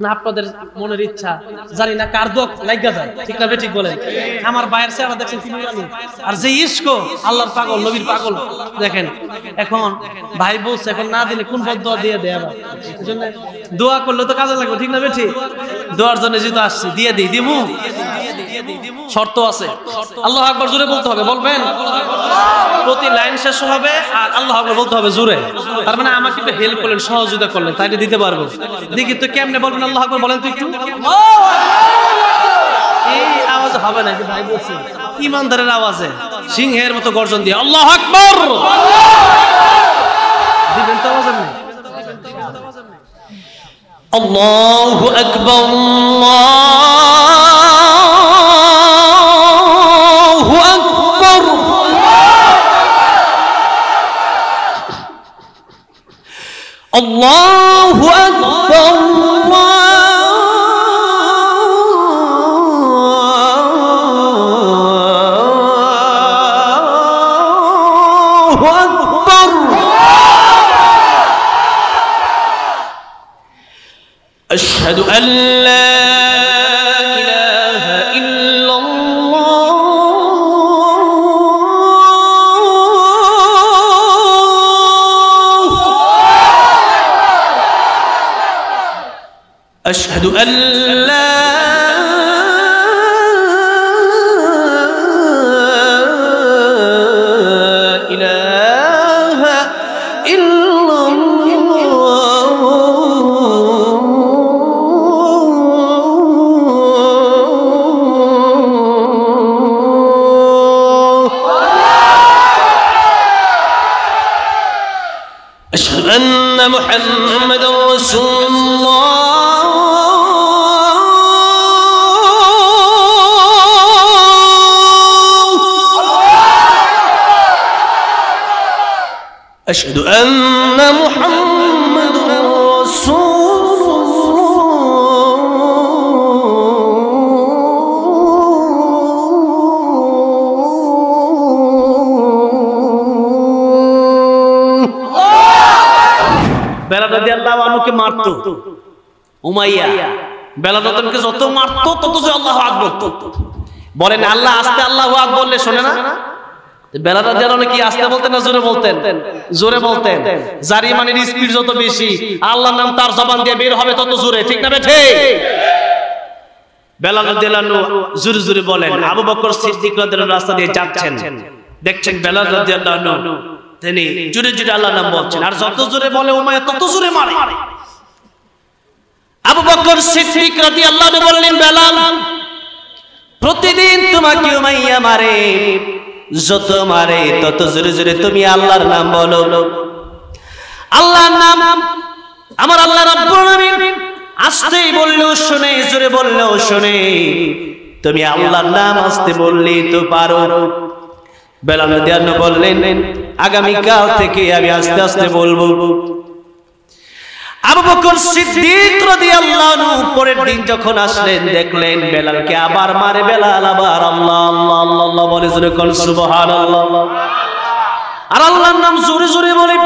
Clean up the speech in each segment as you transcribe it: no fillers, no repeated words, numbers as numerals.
না আপনাদের মনের ইচ্ছা, জানি না কার দোয়া লাগা যায়, ঠিক না ঠিক বলেন? আমার ভাইয়ের চেহারা দেখছেন কি জানি, আর যে ইশক আল্লাহর পাগল নবীর পাগল দেখেন। এখন ভাই বলছে এখন না দিলে কোন পথ দোয়া দিয়ে দেয়, আবার এজন্য দোয়া করলে তো কাজে লাগবে, ঠিক না ঠিক? দোয়ার জন্য যেহেতু আসছি দিয়ে দিই, দিমু, শর্ত আছে। আল্লাহু আকবার জোরে বলতে হবে, বলবেন? প্রতি লাইন শেষ হবে আর আল্লাহু আকবার বলতে হবে জোরে। তার মানে আমাকে একটু হেল্প করলেন, সহযোগিতা করলেন, তাইলে দিতে পারবো। দেখি তো কেমনে বলবেন আল্লাহু আকবার, বলেন তো একটু। এই আওয়াজ হবে না, যে ভাই বলছে ইমানদারের আওয়াজে সিংহের মতো গর্জন দিয়ে আল্লাহু আকবার দিবেন তো, আওয়াজ নেই। আল্লাহু আকবার, আল্লাহু আকবার, আল্লাহু আকবার, আশহাদু আল লা ইলাহা ইল্লাল্লাহ, আশহাদু আল লা ইলাহা ইল্লাল্লাহ, আশহাদু আন্না মুহাম্মাদার রাসূলুল্লাহ, أشهد أن محمد رسول الله। বেলাল রাদিয়াল্লাহু আনহুকে মারতো উমাইয়া, বেলাল রাদিয়াল্লাহুকে যত মারতো তত যে আল্লাহু আকবার বলতো। বলেন আল্লাহ আস্তে আল্লাহু আকবার বললে শোনে না? বেলাল রাদিয়াল্লাহু আনহু কি আস্তে বলতেন না জোরে বলতেন? জোরে বলতেন। জারি মানের স্পিড যত বেশি আল্লাহর নাম তার জবান দিয়ে বের হবে তত জোরে, ঠিক না ঠিক? বেলাল রাদিয়াল্লাহু আনহু জোরে জোরে বলেন। আবু বকর সিদ্দিক রাদিয়াল্লাহু আনহু রাস্তা দিয়ে যাচ্ছেন, দেখছেন বেলাল রাদিয়াল্লাহু আনহু তিনি জোরে জোরে আল্লাহর নাম বলছেন, আর যত জোরে বলে উমাইয়া তত জোরে মারে। আবু বকর সিদ্দিক রাদিয়াল্লাহু আনহু বললেন, বেলাল প্রতিদিন তোমাকে উমাইয়া মারে, যত মারে তত জোরে জোরে তুমি আল্লাহর নাম বলো। আল্লাহর নাম আমার আল্লাহ রাব্বুল আলামিন আস্তে বললেও শুনে, জোরে বললেও শুনে। তুমি আল্লাহর নাম আস্তে বললেই তো পারো। বেলাল রাদিয়াল্লাহু আনহু বললেন, আগামী কাল থেকে আমি আস্তে আস্তে বলবো। আবু বকর সিদ্দিক রাদিয়াল্লাহু আনহু পরের দিন যখন আসলেন, দেখলেন বেলালকে আবার মারে। বেলাল আবার আল্লাহ আল্লাহ আল্লাহ বলে, জোরে বল সুবহানাল্লাহ, আর আল্লাহর নাম জোরে জোরে বলে।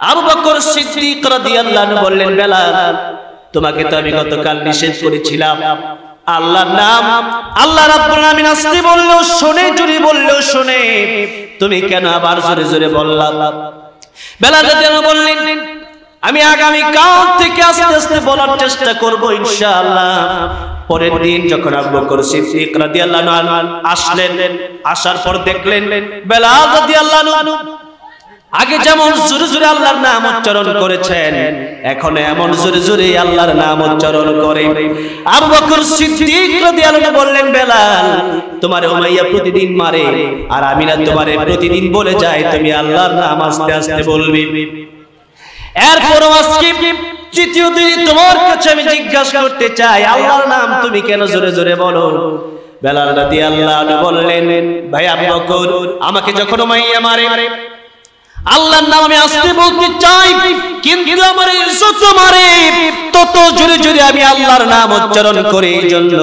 আবু বকর সিদ্দিক রাদিয়াল্লাহু আনহু বললেন, বেলাল তোমাকে তো আমি গতকাল নিষেধ করেছিলাম আল্লাহর নাম আল্লাহ রাব্বুল আলামিন আস্তে বললেও শুনে, জোরে বললেও শুনে, তুমি কেন আবার জোরে জোরে বললা? বেলাল রাদিয়াল্লাহু আনহু বললেন, আমি আগামী কাল থেকে আস্তে আস্তে বলার চেষ্টা করব ইনশাআল্লাহ। পরের দিন যখন আবু বকর সিদ্দিক রাদিয়াল্লাহু আনহু আসলেন, আসার পর দেখলেন বেলাল রাদিয়াল্লাহু আনহু আগে যেমন জোরে জোরে আল্লাহর নাম উচ্চারণ করেছেন, এখন এমন জোরে জোরে আল্লাহর নাম উচ্চারণ করে। আবু বকর সিদ্দিক রাদিয়াল্লাহু আনহু বললেন, বেলাল তোমার উমাইয়া প্রতিদিন মারে, আর আমি না তোমারে প্রতিদিন বলে যাই তুমি আল্লাহর নাম আস্তে আস্তে বলবি। এরপর আজকে তৃতীয় দিন তোমার কাছে আমি জিজ্ঞাসা করতে চাই, আল্লাহর নাম তুমি কেন জোরে জোরে বলো? বেলাল রাদিয়াল্লাহু আনহু বললেন, ভাই আবু বকর আমাকে যখন উমাইয়া মারে আল্লাহর নাম আমি আস্তে বলতে চাই, কিন্তু আমার যত মারে তত জোরে জোরে আমি আল্লাহর নাম উচ্চারণ করি। এইজন্য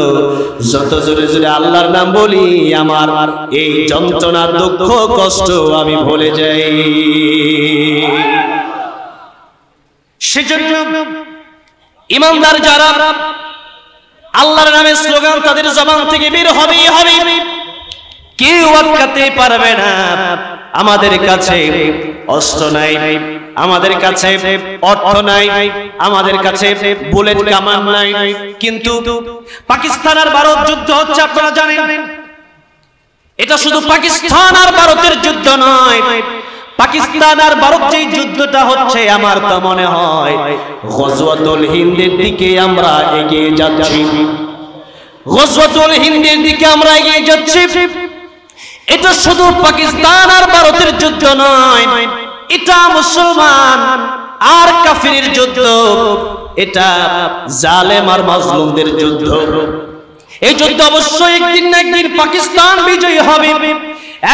যত জোরে জোরে আল্লাহর নাম বলি আমার এই যন্ত্রণা দুঃখ কষ্ট আমি ভুলে যাই। সেজন্য ইমানদার যারা আল্লাহর নামে স্লোগান তাদের জবান থেকে বের হবেই হবে, কেউ আটকাতে পারবে না। আমাদের কাছে অস্ত্র নাই, আমাদের কাছে অর্থ নাই, আমাদের কাছে বুলেট কামান নাই, কিন্তু পাকিস্তান আর ভারত যুদ্ধ হচ্ছে, আপনারা জানেন। এটা শুধু পাকিস্তান আর ভারতের যুদ্ধ নয়, পাকিস্তান আর ভারত যে যুদ্ধটা হচ্ছে, আমার তো মনে হয় গজওয়াতুল হিন্দের দিকে আমরা এগিয়ে যাচ্ছি, গজওয়াতুল হিন্দের দিকে আমরা এগিয়ে যাচ্ছি। এটা শুধু পাকিস্তান আর ভারতের যুদ্ধ নয়, এটা মুসলমান আর কাফিরের যুদ্ধ, এটা জালেম আর মাজলুমদের যুদ্ধ। এই যুদ্ধ অবশ্যই একদিন না একদিন পাকিস্তান বিজয়ী হবে,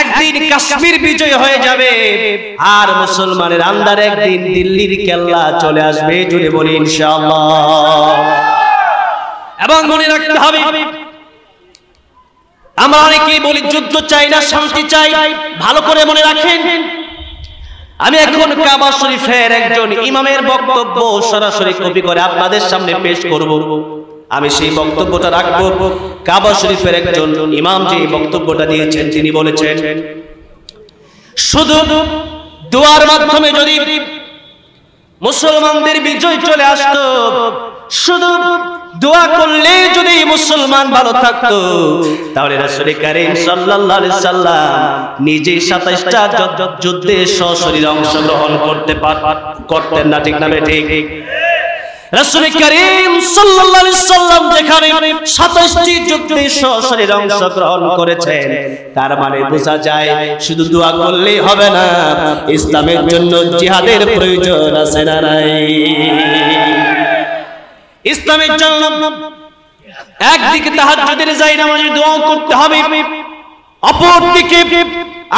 একদিন কাশ্মীর বিজয় হয়ে যাবে, আর মুসলমানের আন্ডারে একদিন দিল্লির কেল্লা চলে আসবে। জুড়ে বলি ইনশাআল্লাহ। এবং মনে রাখতে হবে, আমরা অনেকেই বলি যুদ্ধ চাই না, শান্তি চাই। ভালো করে মনে রাখেন, আমি এখন কাবা শরীফের একজন ইমামের বক্তব্য সরাসরি কপি করে আপনাদের সামনে পেশ করব। আমি সেই বক্তব্যটা রাখবো। কাবা শরীফের একজন ইমাম যে বক্তব্যটা দিয়েছেন, তিনি বলেছেন শুধু দোয়ার মাধ্যমে যদি মুসলমানদের বিজয় চলে আসতো, শুধু দোয়া করলে যদি মুসলমান ভালো থাকতো, তাহলে রাসূল কারীম সাল্লাল্লাহু আলাইহি সাল্লাম নিজে 27টা যুদ্ধে সশরীরে অংশগ্রহণ করতেন না, ঠিক না ঠিক? রাসূল কারীম সাল্লাল্লাহু আলাইহি সাল্লাম যেখানে 27টি যুদ্ধে সশরীরে অংশগ্রহণ করেছেন, তার মানে বোঝা যায় শুধু দোয়া করলেই হবে না, ইসলামের জন্য জিহাদের প্রয়োজন আছে না নাই? ইসলামের জন্য একদিকে তাহাজ্জুদের যাই নামাজে দোয়া করতে হবে, অপরদিকে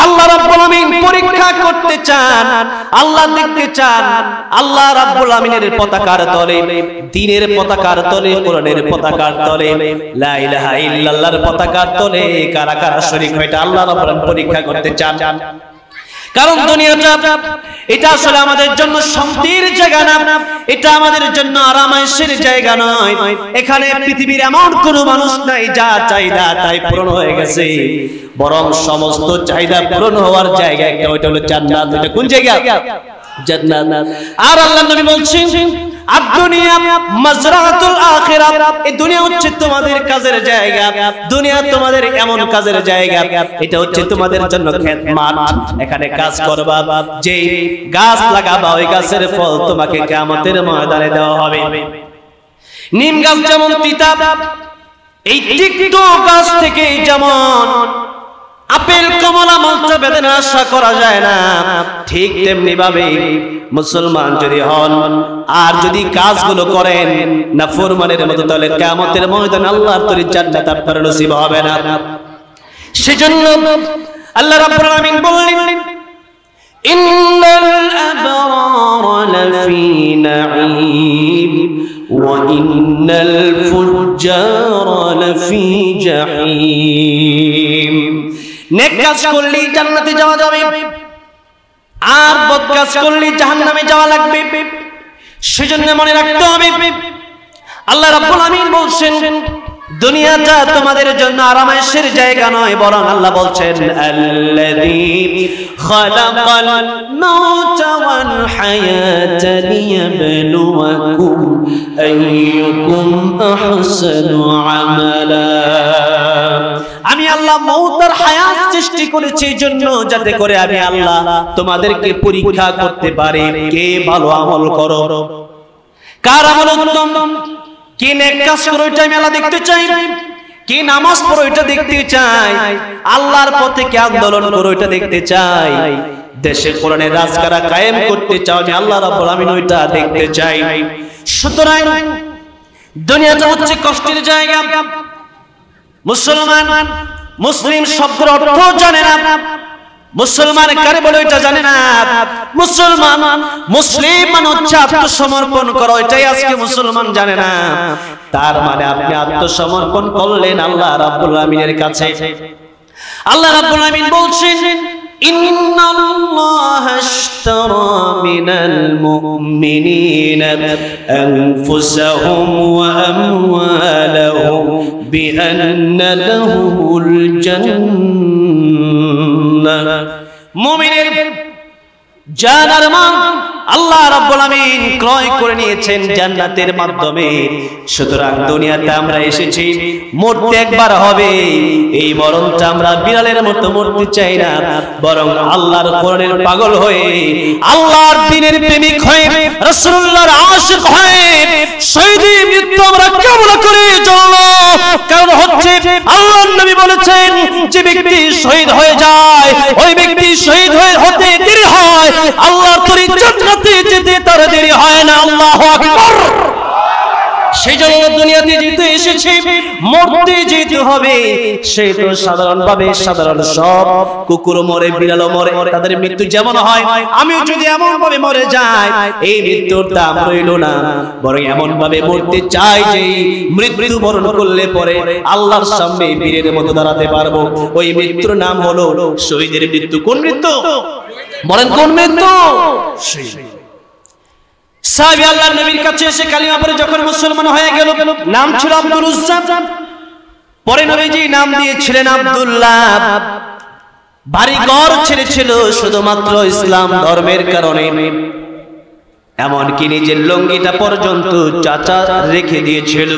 আল্লাহ রাব্বুল আমিন পরীক্ষা করতে চান, আল্লাহ দেখতে চান আল্লাহ রাব্বুল আমিনের পতাকার তলে, দ্বীনের পতাকার তলে, কোরআনের পতাকার তলে, লা ইলাহা ইল্লাল্লাহর পতাকার তলে কারা কারা শরীক হয়, এটা আল্লাহ রাব্বুল আমিন পরীক্ষা করতে চান। কারণ দুনিয়াটা এটা আসলে আমাদের জন্য শান্তির জায়গা না, এটা আমাদের জন্য আরামায়েশের জায়গা নয়। এখানে পৃথিবীর এমন কোনো মানুষ নাই যা চাহিদা তাই পূরণ হয়ে গেছে, বরং সমস্ত চাহিদা পূরণ হওয়ার জায়গা একটা, ওইটা হলো জান্নাত। এটা কোন জায়গা? জান্নাত। আর আল্লাহর নবী বলছেন আদ-দুনিয়া মাজরাতুল আখিরাহ, এই দুনিয়া হচ্ছে তোমাদের কাজের জায়গা, দুনিয়া তোমাদের এমন কাজের জায়গা, এটা হচ্ছে তোমাদের জন্য ক্ষেত মাঠ, এখানে কাজ করবা, যে গাছ লাগাবা ওই গাছের ফল তোমাকে কিয়ামতের ময়দানে দেওয়া হবে। নিম গাছ যেমন তিতা, এই তিক্ত গাছ থেকে যেমন আপেল কমলা মালটা বেদনা আশা করা যায় না, ঠিক তেমনি ভাবে মুসলমান যদি হন আর যদি কাজগুলো করেন নাফরমানের মতো, তাহলে কিয়ামতের ময়দানে আল্লাহর তৈরি জান্নাত আপনার নসিব হবে না। সেজন্য আল্লাহ রাব্বুল আমিন বললেন ইন্নাল আবরারা লাফি নাঈম ওয়া ইন্নাল ফুজ্জারা লাফি জাহিম। নেক কাজ করলে জান্নাতে যাওয়া যাবে, আর বদ কাজ করলে জাহান্নামে যাওয়া লাগবে। সেজন্য মনে রাখতে হবে, আল্লাহ রাব্বুল আমিন বলছেন দুনিয়াটা তোমাদের জন্য আরামায়েশের জায়গা নয়, বরং আল্লাহ বলছেন আল্লাযী খালাকাল মাউতা ওয়াল হায়াতা লিয়াবলুয়াকুম আইয়ুকুম আহসানু আমালা। আমি আল্লাহ মউত আর হায়াত সৃষ্টি করেছি এই জন্য, যাতে করে আমি আল্লাহ তোমাদেরকে পরীক্ষা করতে পারি কে ভালো আমল করো, কার আমল উত্তম, কে নেক কাজ করো এটা আমি আল্লাহ দেখতে চাই, কে নামাজ পড়ো এটা দেখতে চাই, আল্লাহর পথে কে আন্দোলন করো এটা দেখতে চাই, দেশে কোরআনের রাজ কারা কায়েম করতে চাও আমি আল্লাহ রাব্বুল আমিন ওইটা দেখতে চাই। সুতরাং দুনিয়াটা হচ্ছে কষ্টের জায়গা। মুসলমান মুসলিম শব্দের অর্থ জানে না, মুসলমান কারে বলে এটা জানে না। মুসলমান মুসলিম মানে হচ্ছে আত্মসমর্পণ করা, এটাই আজকে মুসলমান জানে না। তার মানে আপনি আত্মসমর্পণ করলেন আল্লাহ রাব্বুল আমিনের কাছে। আল্লাহ রাব্বুল আমিন বলছেন ইন্নাল্লাহা আশতারা মিনাল মুমিনিনা আনফুসাহুম ওয়া আমওয়ালাহুম বিআন্না লাহুমুল জান্নাহ। মুমিনের জান আর মাল আল্লাহ রাব্বুল আমিন ক্রয় করে নিয়েছেন জান্নাতের মাধ্যমে। সুতরাং দুনিয়াতে আমরা এসেছি, মরতে একবার হবে। এই মরণটা আমরা বিড়ালের মতো মরতে চাই না, বরং আল্লাহর কোরআনের পাগল হয়ে, আল্লাহর দ্বীনের প্রেমিক হয়ে, রাসূলুল্লাহর আশিক হয়ে শহীদি মৃত্যু আমরা কামনা করে চলবো। কারণ হচ্ছে আল্লাহর নবী বলেছেন, যে ব্যক্তি শহীদ হয়ে যায়, ওই ব্যক্তি শহীদ হতে দেরি হয়, আল্লাহর তরিক জান্নাতে যেতে তার দেরি হয় না। আল্লাহু আকবার। সেই জন্য দুনিয়াতে যেতে এসেছি, মরতে যেতে হবে। সেই তো সাধারণভাবে সাধারণ সব কুকুর মরে, বিড়ালও মরে, তাদের মৃত্যু যেমন হয়, আমিও যদি এমন ভাবে মরে যাই, এই মৃত্যুর দাম রইল না, বরং এমন ভাবে মরতে চাই যে মৃত্যু বরণ করলে পরে আল্লাহর সামনে বীরের মতো দাঁড়াতে পারবো। ওই মৃত্যুর নাম হলো শহীদের মৃত্যু। কোন মৃত্যু বলেন? কোন মৃত্যু? সাহাবী আল্লাহর নবীর কাছে এসে কালিমা পড়ে যখন মুসলমান হয়ে গেল, নাম ছিল আব্দুল উজ্জা, পরে নবীজি নাম দিয়েছিলেন আব্দুল্লাহ। বাড়ি ঘর ছেড়েছিল শুধুমাত্র ইসলাম ধর্মের কারণে, এমনকি নিজের লঙ্গিটা পর্যন্ত চাচা রেখে দিয়েছিল।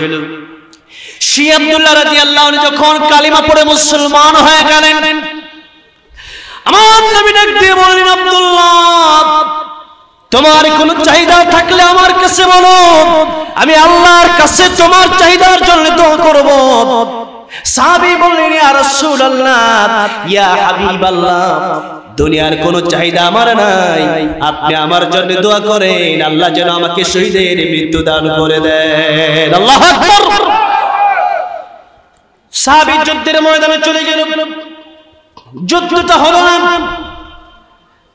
সেই আব্দুল্লাহ রাদিয়াল্লাহু আনহু যখন কালিমা পড়ে মুসলমান হয়ে গেলেন, আমার নবী ডাক দিয়ে বললেন, আব্দুল্লাহ, তোমার কোনো চাহিদা থাকলে আমার কাছে বলো, আমি আল্লাহর কাছে তোমার চাহিদার জন্য দোয়া করব। সাহাবী বললেন, ইয়া রাসূলুল্লাহ, ইয়া হাবিবাল্লাহ, দুনিয়ার কোনো চাহিদা আমার নাই, আপনি আমার জন্য দোয়া করেন, আল্লাহ যেন আমাকে শহীদের মৃত্যু দান করে দেন। আল্লাহু আকবার। সাহাবী যুদ্ধের ময়দানে চলে গেল, যুদ্ধটা হলো না।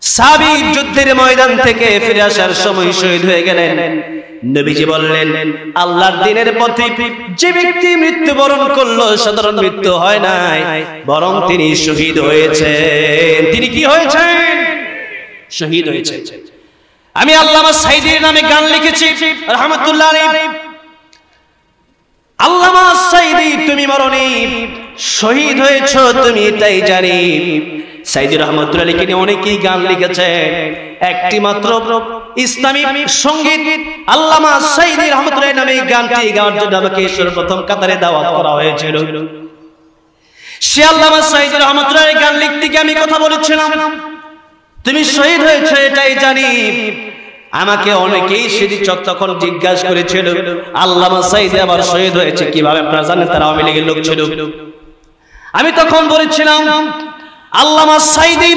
সাহাবী যুদ্ধের ময়দান থেকে ফিরে আসার সময় শহীদ হয়ে গেলেন। নবীজি বললেন, আল্লাহর দ্বীনের পথে যে ব্যক্তি মৃত্যুবরণ করলো, সাধারণ মৃত্যু হয় নাই, বরং তিনি শহীদ হয়েছেন। তিনি কি হয়েছেন? শহীদ হয়েছেন। আমি আল্লামা সাঈদীর নামে গান লিখেছি রাহমাতুল্লাহ আলাইহি। আল্লামা সাঈদী, তুমি মরনি, শহীদ হয়েছো তুমি এটাই জানি। সাঈদী রাহমাতুল্লাহ আলাইহি নিয়ে অনেকেই গান লিখেছেন। একটি মাত্র ইসলামী সঙ্গীত আল্লামা সাঈদী রাহমাতুল্লাহ আলাইহি নামে গানটি গাওয়ার জন্য আমাকে সর্বপ্রথম কাতারে দাওয়াত করা হয়েছিল। সে আল্লামা সাঈদী রাহমাতুল্লাহ আলাইহি গান লিখতে গিয়ে আমি কথা বলেছিলাম, তুমি শহীদ হয়েছো এটাই জানি। আমাকে অনেকেই সেদিন তখন জিজ্ঞাসা করেছিল, আল্লামা সাঈদী আবার শহীদ হয়েছে কিভাবে? আপনারা জানেন তারা আওয়ামী লীগের লোক ছিল। আমি তখন বলেছিলাম, আল্লামা সাঈদী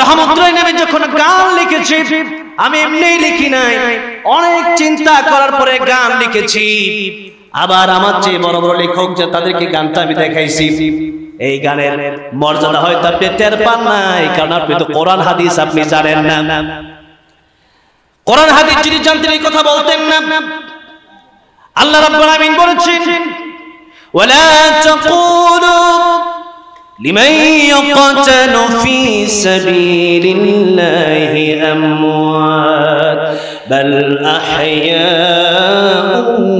রাহমাতুল্লাহ নামে যখন গান লিখেছি, আমি এমনিই লিখি নাই, অনেক চিন্তা করার পরে গান লিখেছি। আবার আমার যে বড় বড় লেখক যে তাদেরকে গানটা আমি দেখাইছি। এই গানের মর্যাদা হয়তো আপনি টের পান নাই, কারণ আপনি তো কোরআন হাদিস আপনি জানেন না। কোরআন হাদিস যদি জানতেন এই কথা বলতেন না। আল্লাহ রাব্বুল আমিন বলেছেন, ওয়ালা তাকুলু লিমান ইয়াকতালু ফি সাবিলিল্লাহি আমওয়াত বাল আহইয়াউ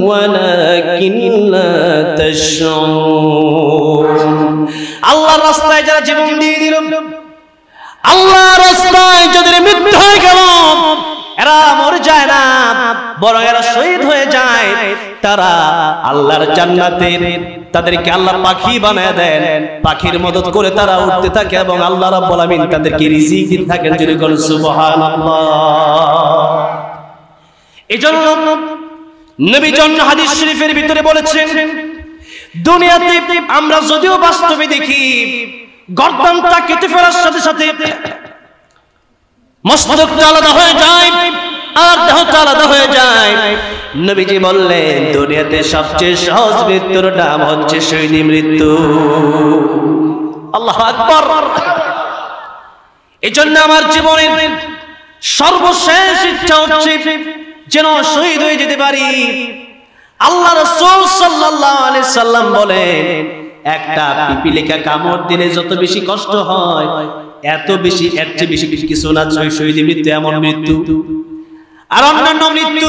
ওয়ালাকিন লা তাশউরুন। আল্লাহর রাস্তায় যারা জীবন দিয়ে দিল, আল্লাহর রাস্তায় যাদের মৃত্যু হয়ে গেল, এরা মরে যায় না, বরং এরা শহীদ হয়ে যায়। তারা আল্লাহর জান্নাতে তাদেরকে আল্লাহ পাখি বানায় দেন, পাখির মদত করে তারা উঠতে থাকে এবং আল্লাহ রাব্বুল আমিন তাদেরকে রিজিক দিতে থাকেন। যদি বলেন সুবহানাল্লাহ। এজন্য নবী জন্য হাদিস শরীফের ভিতরে বলেছেন, দুনিয়াতে আমরা যদিও বাস্তবে দেখি গর্দানটা কেটে ফেলার সাথে সাথে মস্তকটা আলাদা হয়ে যায় আর দেহটা আলাদা হয়ে যায়। নবীজি বললেন, দুনিয়াতে সবচেয়ে সহজ মৃত্যুর নাম হচ্ছে শহীদি মৃত্যু। আল্লাহু আকবার। এজন্য আমার জীবনের সর্বশেষ ইচ্ছা হচ্ছে যেন শহীদ হয়ে যেতে পারি। আল্লাহ রাসূল সাল্লাল্লাহু আলাইহি সাল্লাম বলেন, একটা পিপিলিকা কামড় দিলে যত বেশি কষ্ট হয়, এত বেশি, এর চেয়ে বেশি কিছু না। শহীদ মৃত্যু এমন মৃত্যু, আর অন্যান্য মৃত্যু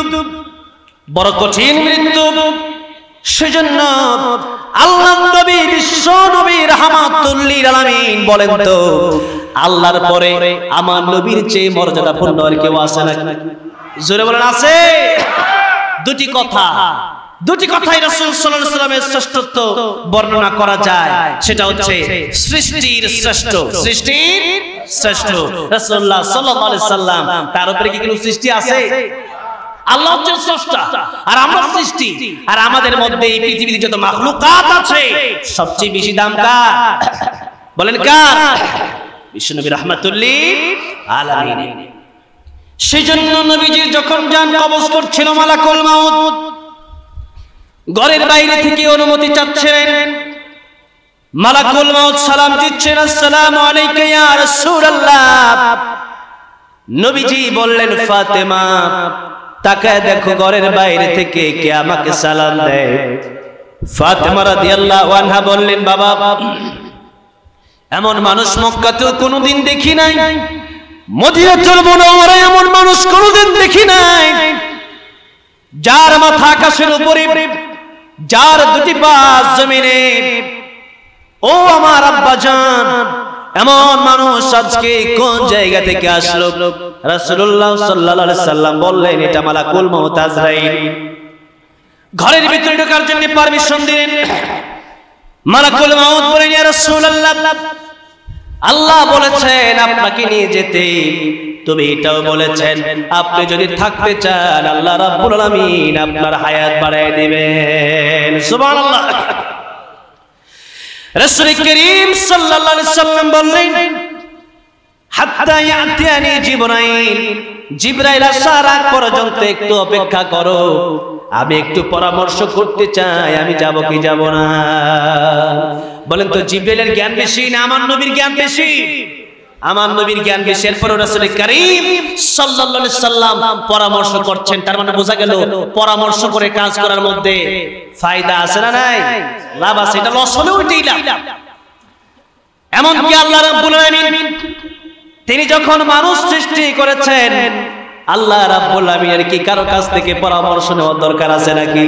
বড় কঠিন মৃত্যু। সেজন্য আল্লাহর নবী, বিশ্ব নবী রাহমাতুল লিল আলামিন বলেন তো, আল্লাহর পরে আমার নবীর চেয়ে মর্যাদাপূর্ণ আর কেউ আছে নাকি? জোরে বলেন আছে? দুটি কথাই রাসূল সাল্লাল্লাহু আলাইহি ওয়াসাল্লামের শ্রেষ্ঠত্ব বর্ণনা করা যায়। সেটা হচ্ছে সৃষ্টির শ্রেষ্ঠ, সৃষ্টির শ্রেষ্ঠ রাসূলুল্লাহ সাল্লাল্লাহু আলাইহি ওয়াসাল্লাম। তার উপরে কি কোনো সৃষ্টি আছে? আল্লাহ হচ্ছেন স্রষ্টা, আর আমরা সৃষ্টি। আর আমাদের মধ্যে এই পৃথিবীতে যত মাখলুকাত আছে, সবচেয়ে বেশি দাম কার? বলেন কার? বিশ্বনবী রাহমাতুল লিল আলামিন। সেজন্য নবীজির যখন জান কবজ করছিল মালাকুল মাউত, ঘরের বাইরে থেকে অনুমতি চাচ্ছিলেন। মালাকুল মাউত সালাম দিচ্ছেন, আসসালামু আলাইকা ইয়া রাসূলুল্লাহ। নবীজি বললেন, ফাতেমা তাকায় দেখো ঘরের বাইরে থেকে কে আমাকে সালাম দেয়। ফাতেমা রাদিয়াল্লাহু আনহা বললেন, বাবা এমন মানুষ মক্কাতেও কোনোদিন দেখি নাই, মদিনাতুল মুনাওয়ারায় এমন মানুষ কোনোদিন দেখি নাই, যার মাথা আকাশের উপরে, যার দুটি পা জমিনে। ও আমার আব্বাজান, এমন মানুষ আজকে কোন জায়গা থেকে আসলো? রাসূলুল্লাহ সাল্লাল্লাহু আলাইহি সাল্লাম বললেন, এটা মালাকুল মাউত আজরাইল। ঘরের ভিতরে ঢোকার জন্য পারমিশন দিলেন। মালাকুল মাউত বলেন, ইয়া রাসূলুল্লাহ, আল্লাহ বলেছেন আপনাকে নিয়ে যেতে, তবে এটাও বলেছেন আপনি যদি থাকতে চান আল্লাহ রাব্বুল আলামিন আপনার হায়াত বাড়ায় দিবেন। সুবহানাল্লাহ। রাসূল করিম সাল্লাল্লাহু আলাইহি সাল্লাম বললেন, হাত্তা ইয়াতিয়ানি জিবরাইল, জিবরাইল আসার আগ পর্যন্ত একটু অপেক্ষা করো, আমি একটু পরামর্শ করতে চাই, আমি যাব কি যাব না। বলেন তো, জিবরাইলের জ্ঞান বেশি না আমার নবীর জ্ঞান বেশি? আমার নবীর জ্ঞান বেশি। এরপর রাসূল করিম সাল্লাল্লাহু আলাইহি সাল্লাম পরামর্শ করছেন। তার মানে বোঝা গেল পরামর্শ করে কাজ করার মধ্যে ফায়দা আছে না নাই? লাভ আছে। এটা লস হলেও এটাই লাভ। এমনকি আল্লাহ রাব্বুল আলামিন তিনি যখন মানুষ সৃষ্টি করেছেন, আল্লাহ রাব্বুল আলামিনের কি কারো কাছ থেকে পরামর্শ নেওয়ার দরকার আছে নাকি?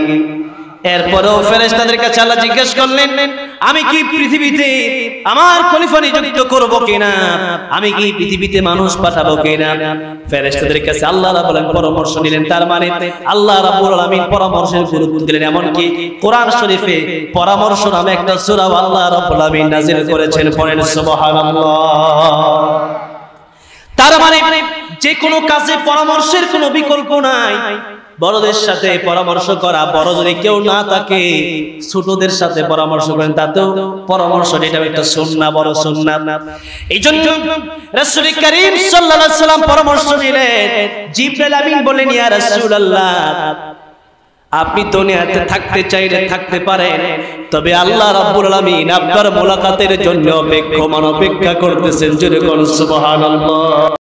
এরপরেও ফেরেশতাদের কাছে আল্লাহ জিজ্ঞেস করলেন, আমি কি পৃথিবীতে আমার খলিফা নিযুক্ত করব কিনা, আমি কি পৃথিবীতে মানুষ পাঠাবো কিনা? ফেরেশতাদের কাছে আল্লাহ রাব্বুল আলামিন পরামর্শ নিলেন। তার মানে আল্লাহ রাব্বুল আলামিন পরামর্শের গুরুত্ব দিলেন। এমনকি কোরআন শরীফে পরামর্শ নামে একটা সূরা আল্লাহ রাব্বুল আলামিন নাযিল করেছেন। পড়েন সুবহানাল্লাহ। তার মানে যে কোনো কাজে পরামর্শের কোনো বিকল্প নাই। বড়দের সাথে পরামর্শ করা, বড় যদি কেউ না থাকে ছোটদের সাথে পরামর্শ করেন, তাতেও পরামর্শ, এটা একটা সুন্নাহ, বড় সুন্নাহ। এইজন্য রাসূল করিম সাল্লাল্লাহু আলাইহি সাল্লাম পরামর্শ নিলেন। জিবরাইল আমিন বলেন, ইয়া রাসূলুল্লাহ, আপনি দুনিয়াতে থাকতে চাইলে থাকতে পারেন, তবে আল্লাহ রাব্বুল আলামিন আপনার মোলাকাতের জন্য অপেক্ষা করতেছেন। জোরে বলুন সুবহানাল্লাহ।